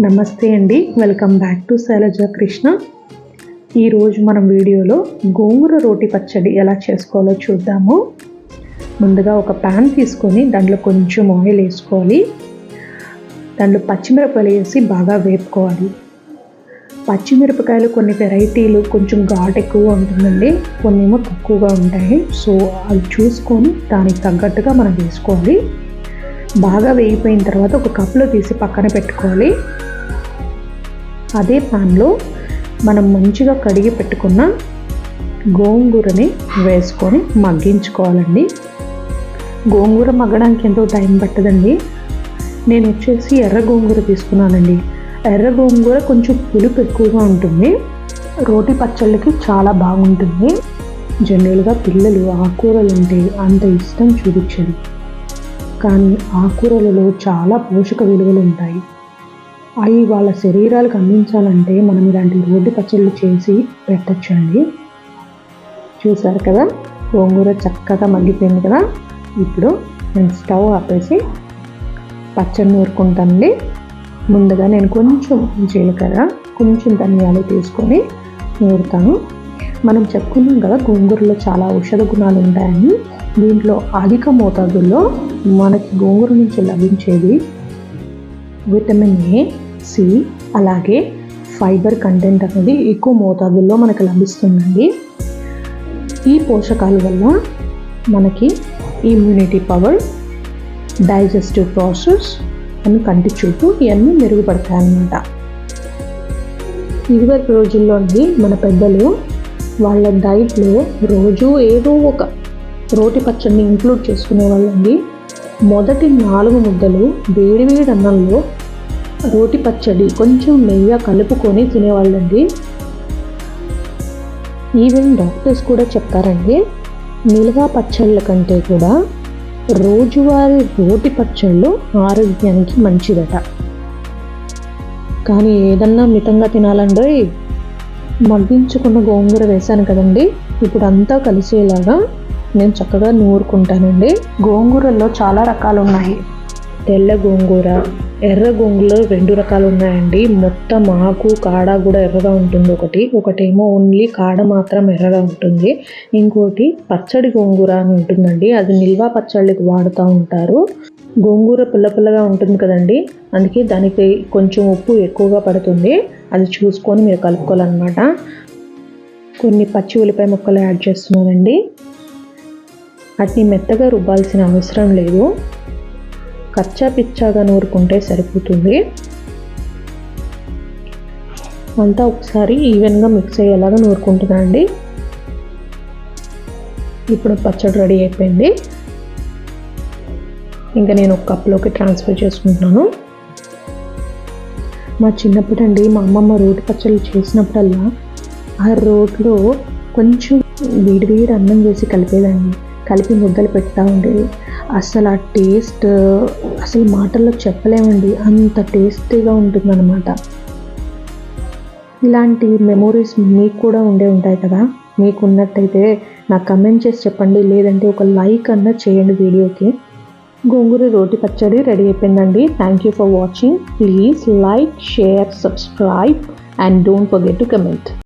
నమస్తే అండి, welcome back to Shailaja Krishna. ఈరోజు మనం వీడియోలో గోంగూర రోటి పచ్చడి ఎలా చేసుకోవాలో చూద్దాము. ముందుగా ఒక ప్యాన్ తీసుకొని దాంట్లో కొంచెం ఆయిల్ వేసుకోవాలి. దాంట్లో పచ్చిమిరపకాయలు వేసి బాగా వేపుకోవాలి. పచ్చిమిరపకాయలు కొన్ని వెరైటీలు కొంచెం ఘాటు ఎక్కువ ఉంటుందండి, కొన్ని ఏమో తక్కువగా ఉంటాయి. సో అవి చూసుకొని దానికి తగ్గట్టుగా మనం వేసుకోవాలి. బాగా వేగిపోయిన తర్వాత ఒక కప్లో తీసి పక్కన పెట్టుకోవాలి. అదే ప్యాన్లో మనం మంచిగా కడిగి పెట్టుకున్న గోంగూరని వేసుకొని మగ్గించుకోవాలండి. గోంగూర మగ్గడానికి ఎంతో టైం పట్టదండి. నేను వచ్చేసి ఎర్ర గోంగూర తీసుకున్నానండి. ఎర్ర గోంగూర కొంచెం పులుపు ఎక్కువగా ఉంటుంది, రోటి పచ్చళ్ళకి చాలా బాగుంటుంది. జనరల్గా పిల్లలు ఆకుకూరలు అంటే అంత ఇష్టం చూపించరు, కానీ ఆకుకూరలలో చాలా పోషక విలువలు ఉంటాయి. అవి వాళ్ళ శరీరాలకు అందించాలంటే మనం ఇలాంటి రోటి పచ్చళ్ళు చేసి పెట్టచ్చండి. చూసారు కదా, గోంగూర చక్కగా మగ్గిపోయింది కదా. ఇప్పుడు నేను స్టవ్ ఆపేసి పచ్చడి నూరుకుంటానండి. ముందుగా నేను కొంచెం జీలకర్ర, కొంచెం ధనియాలు తీసుకొని నూరుతాను. మనం చెప్పుకున్నాం కదా, గోంగూరలో చాలా ఔషధ గుణాలు ఉంటాయని. దీంట్లో అధిక మోతాదుల్లో మనకి గోంగూర నుంచి లభించేది విటమిన్ ఏ, సి, అలాగే ఫైబర్ కంటెంట్ అనేది ఎక్కువ మోతాదుల్లో మనకు లభిస్తుందండి. ఈ పోషకాల వల్ల మనకి ఇమ్యూనిటీ పవర్, డైజెస్టివ్ ప్రాసెస్ అని కంటి చూపు ఇవన్నీ మెరుగుపడతాయి అన్నమాట. ఇదివరకు రోజుల్లోని మన పెద్దలు వాళ్ళ డైట్లో రోజు ఏదో ఒక రోటి పచ్చడిని ఇంక్లూడ్ చేసుకునే వాళ్ళండి. మొదటి 4 ముద్దలు వేడివేడి అన్నంలో రోటి పచ్చడి కొంచెం నెయ్యి కలుపుకొని తినేవాళ్ళండి. ఈవెన్ డాక్టర్స్ కూడా చెప్తారండి, నిల్వ పచ్చళ్ళ కంటే కూడా రోజువారీ రోటి పచ్చళ్ళు ఆరోగ్యానికి మంచిదట. కానీ ఏదన్నా మితంగా తినాలండి. మగ్గించుకున్న గోంగూర వేశాను కదండి, ఇప్పుడు అంతా కలిసేలాగా నేను చక్కగా నూరుకుంటానండి. గోంగూరల్లో చాలా రకాలు ఉన్నాయి. తెల్ల గోంగూర, ఎర్ర గోంగూరలో 2 రకాలు ఉన్నాయండి. మొత్తం ఆకు కాడ కూడా ఎర్రగా ఉంటుంది. ఒకటేమో ఓన్లీ కాడ మాత్రం ఎర్రగా ఉంటుంది. ఇంకోటి పచ్చడి గోంగూర అని ఉంటుందండి, అది నిల్వ పచ్చళ్ళకి వాడుతూ ఉంటారు. గోంగూర పుల్లగా ఉంటుంది కదండి, అందుకే దానికి కొంచెం ఉప్పు ఎక్కువగా పడుతుంది. అది చూసుకొని మీరు కలుపుకోవాలన్నమాట. కొన్ని పచ్చి ఉల్లిపాయ ముక్కలు యాడ్ చేస్తున్నానండి. వాటిని మెత్తగా రుబ్బాల్సిన అవసరం లేదు, కచ్చా పిచ్చాగా నూరుకుంటే సరిపోతుంది. అంతా ఒకసారి ఈవెన్గా మిక్స్ అయ్యేలాగా నూరుకుంటున్నానండి. ఇప్పుడు పచ్చడి రెడీ అయిపోయింది. ఇంకా నేను ఒక కప్లోకి ట్రాన్స్ఫర్ చేసుకుంటున్నాను. మా చిన్నప్పుడండి మా అమ్మమ్మ రోటి పచ్చళ్ళు చేసినప్పుడల్లా ఆ రోట్లో కొంచెం వేడి అన్నం వేసి కలిపి ముద్దలు పెడతా ఉండేది. అసలు ఆ టేస్ట్ అసలు మాటల్లో చెప్పలేమండి, అంత టేస్టీగా ఉంటుందన్నమాట. ఇలాంటి మెమోరీస్ మీకు కూడా ఉంటాయి కదా. మీకు ఉన్నట్టయితే నాకు కమెంట్ చేసి చెప్పండి, లేదంటే ఒక లైక్ అన్నా చేయండి వీడియోకి. గోంగూర రోటి పచ్చడి రెడీ అయిపోయిందండి. Thank you for watching. Please like, share, subscribe and don't forget to comment.